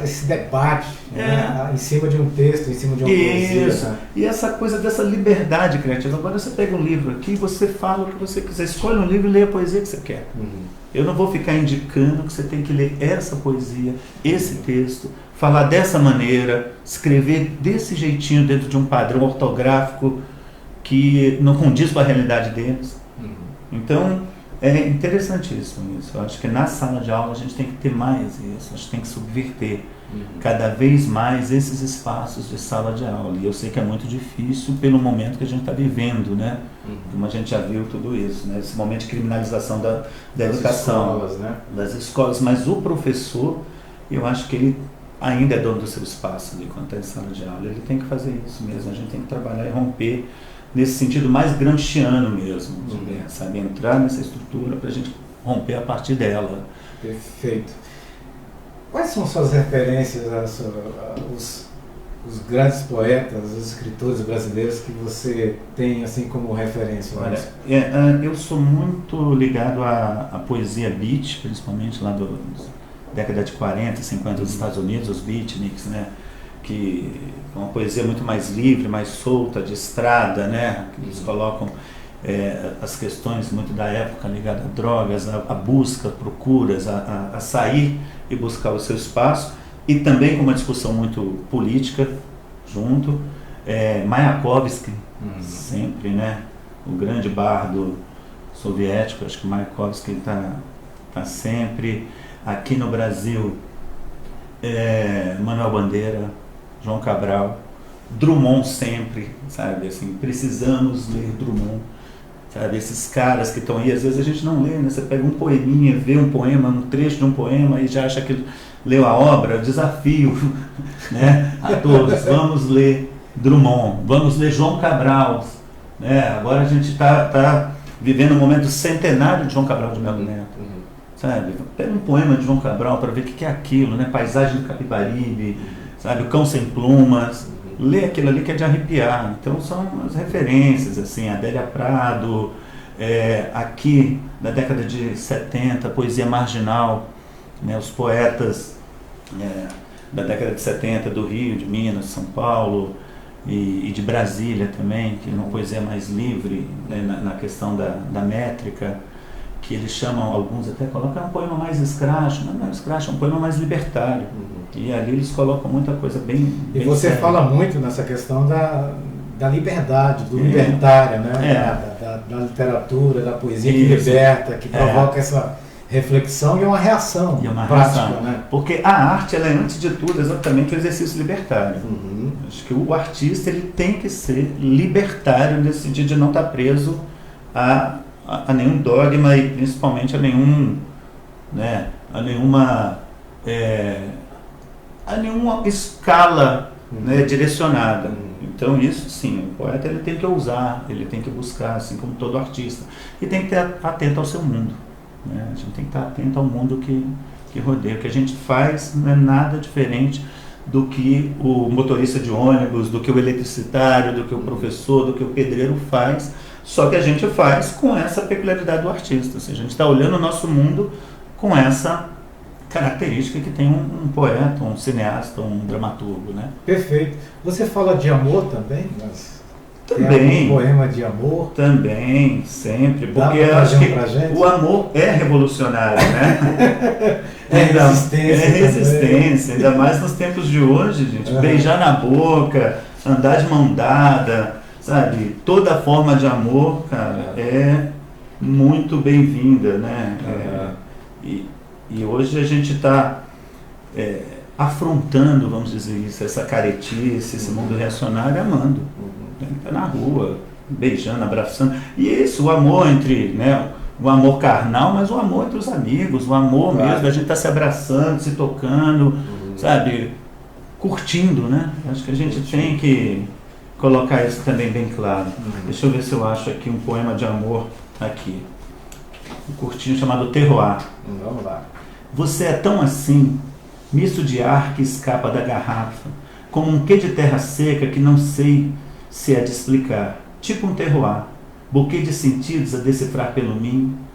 esse debate, né, em cima de um texto, em cima de uma poesia. Isso, né? E essa coisa dessa liberdade criativa. Agora você pega um livro aqui, você fala o que você quiser, escolhe um livro e lê a poesia que você quer. Eu não vou ficar indicando que você tem que ler essa poesia, esse texto, falar dessa maneira, escrever desse jeitinho dentro de um padrão ortográfico que não condiz com a realidade deles. Então, é interessantíssimo isso. Eu acho que na sala de aula a gente tem que ter mais isso, a gente tem que subverter cada vez mais esses espaços de sala de aula. E eu sei que é muito difícil pelo momento que a gente está vivendo, né? Como a gente já viu tudo isso, né? Esse momento de criminalização da educação, escolas, né? das escolas. Mas o professor, eu acho que ele ainda é dono do seu espaço ali quando está em sala de aula. Ele tem que fazer isso mesmo, a gente tem que trabalhar e romper nesse sentido mais gramsciano mesmo, sabe? Entrar nessa estrutura para a gente romper a partir dela. Perfeito. Quais são suas referências, os grandes poetas, os escritores brasileiros que você tem assim como referência? Olha, eu sou muito ligado à poesia beat, principalmente lá da década de 40, 50 dos Estados Unidos, os beatniks, né? que é uma poesia muito mais livre, mais solta, de estrada, né? Eles colocam as questões muito da época ligadas a drogas, a busca, procuras, a sair e buscar o seu espaço, e também com uma discussão muito política junto. Mayakovsky, sempre, né? O grande bardo soviético, acho que Mayakovsky está sempre. Aqui no Brasil, Manuel Bandeira, João Cabral, Drummond sempre, sabe, assim, precisamos ler Drummond, sabe, esses caras que estão aí, às vezes a gente não lê, né? Você pega um poeminha, vê um poema, um trecho de um poema e já acha que leu a obra. Desafio, né, a todos, vamos ler Drummond, vamos ler João Cabral, né? Agora a gente está vivendo um momento centenário de João Cabral de Melo Neto, sabe, pega um poema de João Cabral para ver o que é aquilo, né? Paisagem do Capibaribe, sabe, O Cão Sem Plumas, lê aquilo ali que é de arrepiar. Então são as referências, assim, Adélia Prado, aqui da década de 70, poesia marginal, né? Os poetas da década de 70 do Rio, de Minas, São Paulo e de Brasília também, que é uma poesia mais livre, né? na questão da métrica, que eles chamam, alguns até colocam um poema mais escracho, mas não é escracho, é um poema mais libertário. E ali eles colocam muita coisa bem E você séria. fala muito nessa questão da liberdade, do libertário, né? Da literatura, da poesia que liberta, que provoca essa reflexão e uma reação prática, né? Porque a arte, ela é, antes de tudo, exatamente o exercício libertário. Acho que o artista, ele tem que ser libertário nesse sentido de não estar preso a nenhum dogma e principalmente a nenhuma escala, né, direcionada. Então isso sim, o poeta, ele tem que ousar, ele tem que buscar, assim como todo artista, e tem que estar atento ao seu mundo, né? A gente tem que estar atento ao mundo que rodeia. O que a gente faz não é nada diferente do que o motorista de ônibus, do que o eletricitário, do que o professor, do que o pedreiro faz. Só que a gente faz com essa peculiaridade do artista. Assim, a gente está olhando o nosso mundo com essa característica que tem um poeta, um cineasta, um dramaturgo, né? Perfeito. Você fala de amor também? Também. Tem algum poema de amor? Também, sempre. Dá Porque pra acho que pra gente? o amor é revolucionário, né? Resistência. Resistência. Ainda mais nos tempos de hoje, gente. Beijar na boca, andar de mão dada, sabe? Toda forma de amor, cara, é muito bem-vinda, né? E hoje a gente está afrontando, vamos dizer isso, essa caretice, esse mundo reacionário, amando. Tá na rua, beijando, abraçando. E isso, o amor entre, né? O amor carnal, mas o amor entre os amigos, o amor mesmo, a gente está se abraçando, se tocando, sabe? Curtindo, né? Acho que a gente tem que colocar isso também bem claro. Deixa eu ver se eu acho aqui um poema de amor aqui. Um curtinho chamado Terroir. Vamos lá. Você é tão assim, misto de ar que escapa da garrafa, como um quê de terra seca que não sei se é de explicar. Tipo um terroir, buquê de sentidos a decifrar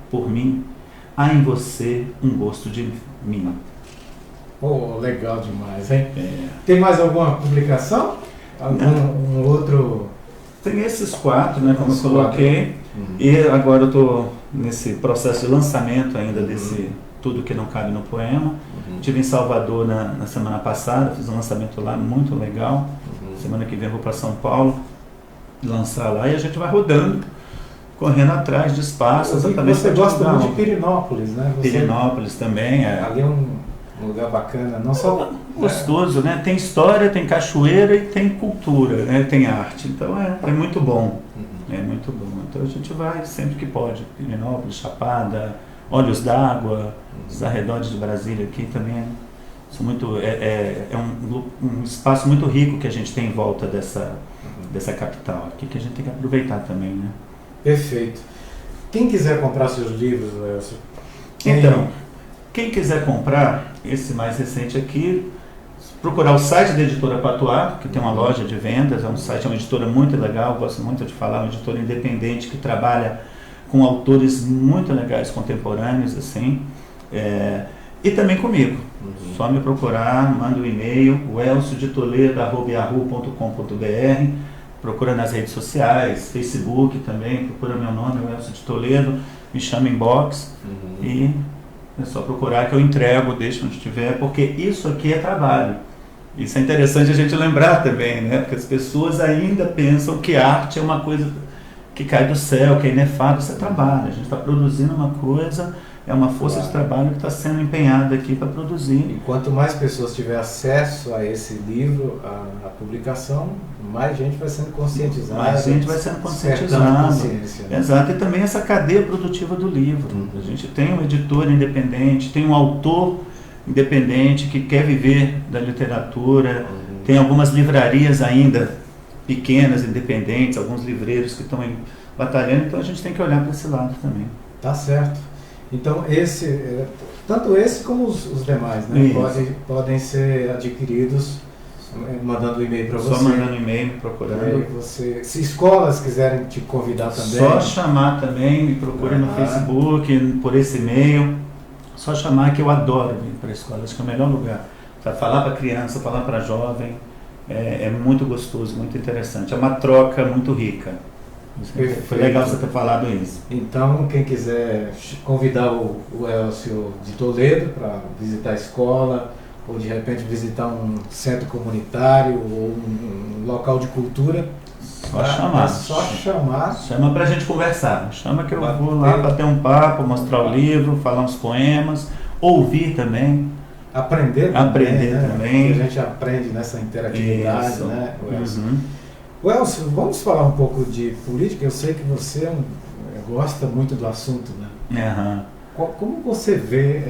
por mim, há em você um gosto de mim. Oh, legal demais, hein? Tem mais alguma publicação? Um outro? Tem esses 4, né, como eu coloquei, e agora eu estou nesse processo de lançamento ainda desse Tudo Que Não Cabe no Poema. Estive em Salvador na semana passada, fiz um lançamento lá muito legal. Semana que vem eu vou para São Paulo lançar lá e a gente vai rodando, correndo atrás de espaços. Você gosta muito de Pirinópolis, né? Pirinópolis também. Ali é um lugar bacana, não só... Gostoso, né? Tem história, tem cachoeira e tem cultura, né? Tem arte. Então é muito bom. É muito bom. Então a gente vai sempre que pode. Pirinópolis, Chapada, Olhos d'Água, os arredores de Brasília aqui também são muito... É um espaço muito rico que a gente tem em volta dessa capital aqui, que a gente tem que aproveitar também, né? Perfeito. Quem quiser comprar seus livros, Elcio? Então, quem quiser comprar esse mais recente aqui, procurar o site da Editora Patuá, que tem uma loja de vendas, é uma editora muito legal, gosto muito de falar, uma editora independente que trabalha com autores muito legais, contemporâneos, assim. E também comigo. Só me procurar, manda um e-mail, elciodetoledo@yahoo.com.br, procura nas redes sociais, Facebook também, procura meu nome, Elcio de Toledo, me chama inbox e é só procurar que eu entrego, deixo onde estiver, porque isso aqui é trabalho. Isso é interessante a gente lembrar também, né? Porque as pessoas ainda pensam que arte é uma coisa que cai do céu, que é inefável. Isso é trabalho. A gente está produzindo uma coisa, é uma força de trabalho que está sendo empenhada aqui para produzir. E quanto mais pessoas tiverem acesso a esse livro, a publicação, mais gente vai sendo conscientizada. Mais gente vai sendo conscientizada. Né? Exato. E também essa cadeia produtiva do livro. A gente tem um editor independente, tem um autor independente que quer viver da literatura, tem algumas livrarias ainda pequenas, independentes, alguns livreiros que estão batalhando, então a gente tem que olhar para esse lado também. Tá certo. Então tanto esse como os demais, né? Podem ser adquiridos mandando um e-mail para você. Só mandando e-mail, me procurando. Se escolas quiserem te convidar também. Só chamar também, me procure no Facebook, por esse e-mail. Só chamar, que eu adoro vir para a escola, acho que é o melhor lugar. Para falar para criança, falar para jovem, é muito gostoso, muito interessante. É uma troca muito rica. Foi legal você ter falado isso. Então, quem quiser convidar o Elcio de Toledo para visitar a escola, ou de repente visitar um centro comunitário, ou um local de cultura, só chamar. É só chamar. Chama pra gente conversar. Chama que eu vou lá bater um papo, mostrar o livro, falar uns poemas, ouvir também. Aprender também. A gente aprende nessa interatividade, né? Elcio, vamos falar um pouco de política. Eu sei que você gosta muito do assunto, né? Como você vê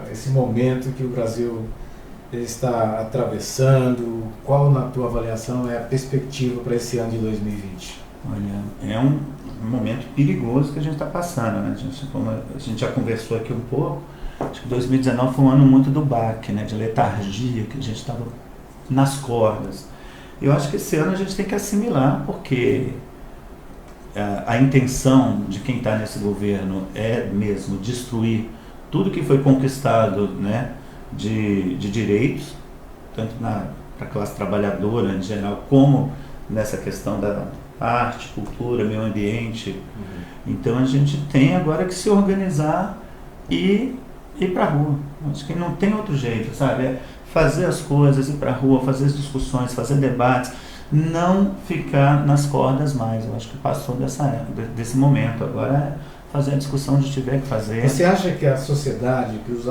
esse momento que o Brasil está atravessando? Qual, na tua avaliação, é a perspectiva para esse ano de 2020? Olha, é um momento perigoso que a gente está passando, né? Como a gente já conversou aqui um pouco, acho que 2019 foi um ano muito do baque, né? De letargia, que a gente estava nas cordas. Eu acho que esse ano a gente tem que assimilar, porque a intenção de quem está nesse governo é mesmo destruir tudo que foi conquistado, né? De direitos, tanto para a classe trabalhadora em geral, como nessa questão da arte, cultura, meio ambiente. Então a gente tem agora que se organizar e ir para a rua. Acho que não tem outro jeito, sabe? É fazer as coisas, ir para a rua, fazer as discussões, fazer debates, não ficar nas cordas mais. Eu acho que passou desse momento. Agora é fazer a discussão onde tiver que fazer. Você acha que a sociedade, que os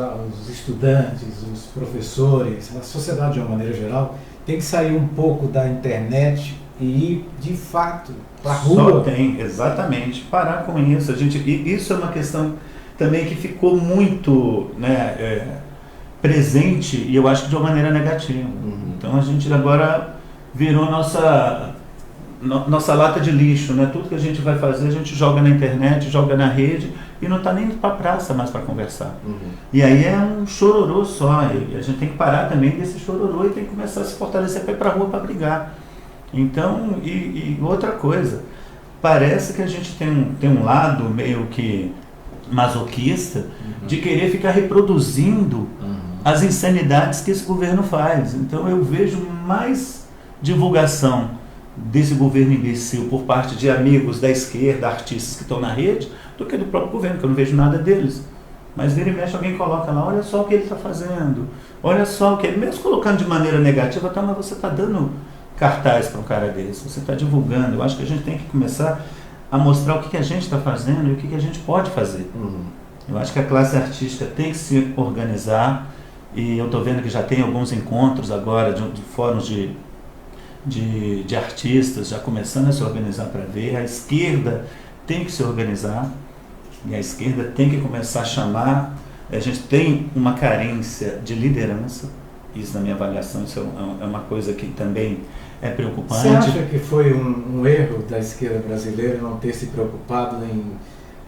estudantes, os professores, a sociedade de uma maneira geral, tem que sair um pouco da internet e ir de fato para a rua? Só tem, exatamente. Parar com isso. Isso é uma questão também que ficou muito, né, presente, e eu acho que de uma maneira negativa. Então a gente agora virou nossa lata de lixo, né? Tudo que a gente vai fazer, a gente joga na internet, joga na rede e não está nem indo para a praça mais para conversar. E aí é um chororô só, e a gente tem que parar também desse chororô e tem que começar a se fortalecer para ir para a rua para brigar. Então, e outra coisa, parece que a gente tem um lado meio que masoquista de querer ficar reproduzindo as insanidades que esse governo faz. Então eu vejo mais divulgação desse governo imbecil por parte de amigos da esquerda, artistas que estão na rede, do que do próprio governo, que eu não vejo nada deles. Mas vira e mexe, alguém coloca lá, olha só o que ele está fazendo, olha só o que ele, mesmo colocando de maneira negativa, tá, mas você está dando cartaz para um cara desse, você está divulgando. Eu acho que a gente tem que começar a mostrar o que a gente está fazendo e o que a gente pode fazer. Eu acho que a classe artística tem que se organizar, e eu estou vendo que já tem alguns encontros agora de fóruns de artistas já começando a se organizar para ver. A esquerda tem que se organizar e a esquerda tem que começar a chamar. A gente tem uma carência de liderança, isso na minha avaliação, isso é uma coisa que também é preocupante. Você acha que foi um erro da esquerda brasileira não ter se preocupado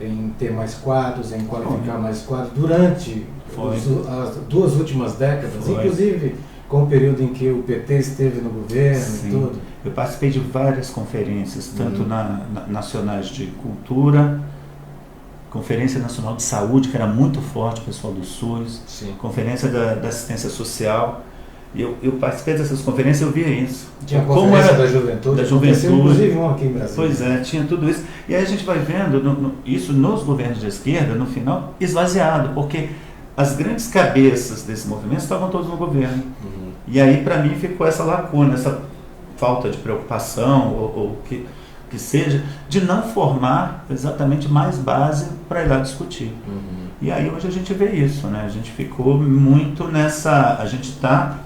em ter mais quadros, em qualificar mais quadros durante as 2 últimas décadas, inclusive com o período em que o PT esteve no governo? Sim. E tudo? Eu participei de várias conferências, tanto nacionais de cultura, Conferência Nacional de Saúde, que era muito forte, o pessoal do SUS, Sim. Conferência da Assistência Social. Eu participei dessas conferências e eu via isso. Tinha a Conferência da Juventude. Da Juventude. Inclusive um aqui em Brasília. Pois é, tinha tudo isso. E aí a gente vai vendo isso nos governos de esquerda, no final, esvaziado, porque as grandes cabeças desse movimento estavam todos no governo. Uhum. E aí, para mim, ficou essa lacuna, essa falta de preocupação, ou que seja, de não formar exatamente mais base para ir lá discutir. Uhum. E aí hoje a gente vê isso, né? A gente ficou muito nessa... A gente está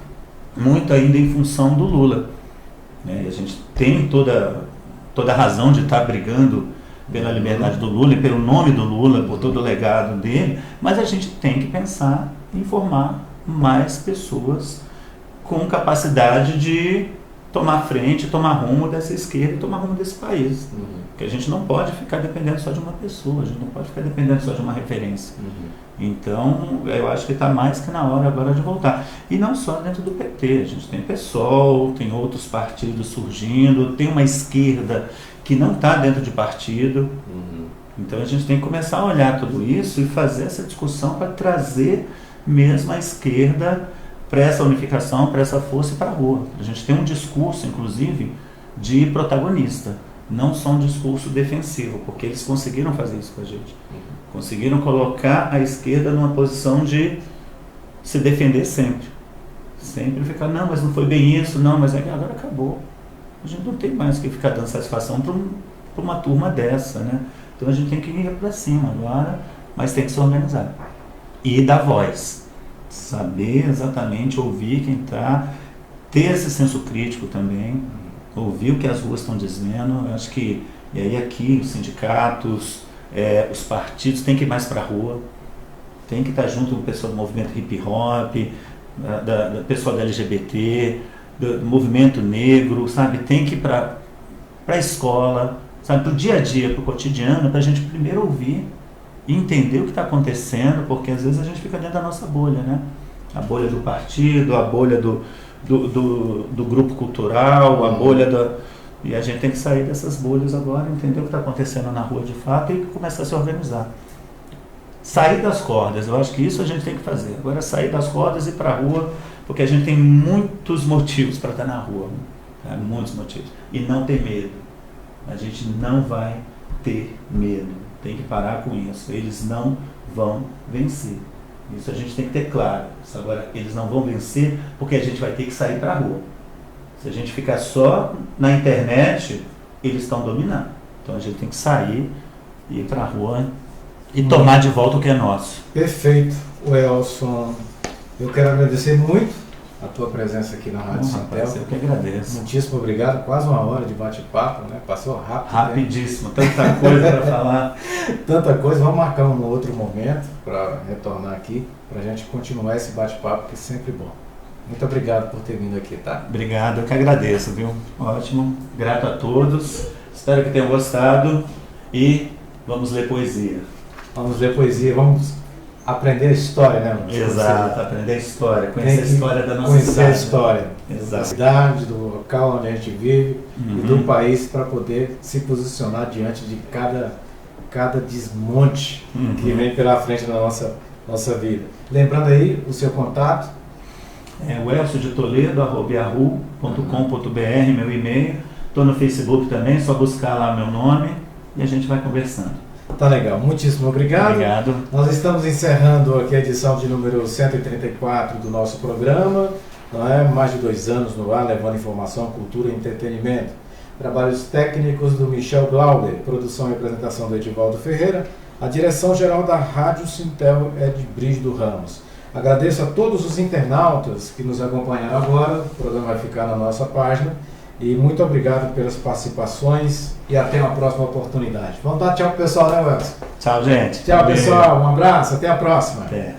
muito ainda em função do Lula, né? E a gente tem toda a razão de estar brigando pela liberdade do Lula e pelo nome do Lula, por todo o legado dele, mas a gente tem que pensar em formar mais pessoas com capacidade de tomar frente, tomar rumo dessa esquerda e tomar rumo desse país. Uhum. Porque a gente não pode ficar dependendo só de uma pessoa, a gente não pode ficar dependendo só de uma referência. Uhum. Então, eu acho que está mais que na hora agora de voltar. E não só dentro do PT, a gente tem PSOL, tem outros partidos surgindo, tem uma esquerda que não está dentro de partido. Uhum. Então a gente tem que começar a olhar tudo isso e fazer essa discussão para trazer mesmo a esquerda para essa unificação, para essa força e para a rua. A gente tem um discurso, inclusive, de protagonista, não só um discurso defensivo, porque eles conseguiram fazer isso com a gente. Conseguiram colocar a esquerda numa posição de se defender sempre. Sempre ficar, não, mas não foi bem isso, não, mas é que agora acabou. A gente não tem mais que ficar dando satisfação para uma turma dessa, né? Então a gente tem que ir para cima agora, mas tem que se organizar. E dar voz. Saber exatamente, ouvir quem está, ter esse senso crítico também, ouvir o que as ruas estão dizendo. Eu acho que, e aí aqui, os sindicatos, os partidos têm que ir mais para a rua, tem que estar junto com o pessoal do movimento hip hop, da pessoal da LGBT, do movimento negro, sabe? Tem que ir para a escola, sabe? Para o dia a dia, para o cotidiano, para a gente primeiro ouvir e entender o que está acontecendo, porque às vezes a gente fica dentro da nossa bolha, né? A bolha do partido, a bolha do grupo cultural, a bolha da... E a gente tem que sair dessas bolhas agora, entender o que está acontecendo na rua de fato e começar a se organizar. Sair das cordas, eu acho que isso a gente tem que fazer. Agora sair das cordas e ir para a rua, porque a gente tem muitos motivos para estar na rua, né? Muitos motivos. E não ter medo. A gente não vai ter medo. Tem que parar com isso. Eles não vão vencer. Isso a gente tem que ter claro. Agora, eles não vão vencer porque a gente vai ter que sair para a rua. Se a gente ficar só na internet, eles estão dominando. Então a gente tem que sair e ir para a rua e tomar de volta o que é nosso. Perfeito, Welson. Eu quero agradecer muito a tua presença aqui na Rádio Sintel. Eu que agradeço. Muitíssimo obrigado. Quase uma hora de bate-papo, né? Passou rápido. Rapidíssimo, né? Tanta coisa para falar. Tanta coisa. Vamos marcar um outro momento para retornar aqui, para a gente continuar esse bate-papo, que é sempre bom. Muito obrigado por ter vindo aqui, tá? Obrigado, eu que agradeço, viu? Ótimo. Grato a todos. Espero que tenham gostado e vamos ler poesia. Vamos ler poesia, vamos aprender a história, né? Exato, aprender a história, conhecer a história da nossa conhecer cidade. a história Exato. da cidade, do local onde a gente vive e do país, para poder se posicionar diante de cada desmonte que vem pela frente da nossa vida. Lembrando aí o seu contato. O elsodetoledo@yahoo.com.br, meu e-mail. Estou no Facebook também, só buscar lá meu nome e a gente vai conversando. Tá legal, muitíssimo obrigado. Obrigado. Nós estamos encerrando aqui a edição de número 134 do nosso programa, não é? Mais de 2 anos no ar, levando informação, cultura e entretenimento. Trabalhos técnicos do Michel Glauber, produção e apresentação do Edivaldo Ferreira. A direção geral da Rádio Sintel é de Brígido Ramos. Agradeço a todos os internautas que nos acompanharam agora. O programa vai ficar na nossa página. E muito obrigado pelas participações e até uma próxima oportunidade. Vamos dar tchau pro pessoal, né, Welson? Tchau, gente. Tchau, pessoal. Um abraço. Até a próxima. Até.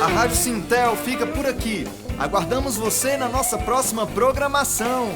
A Rádio Sintel fica por aqui. Aguardamos você na nossa próxima programação.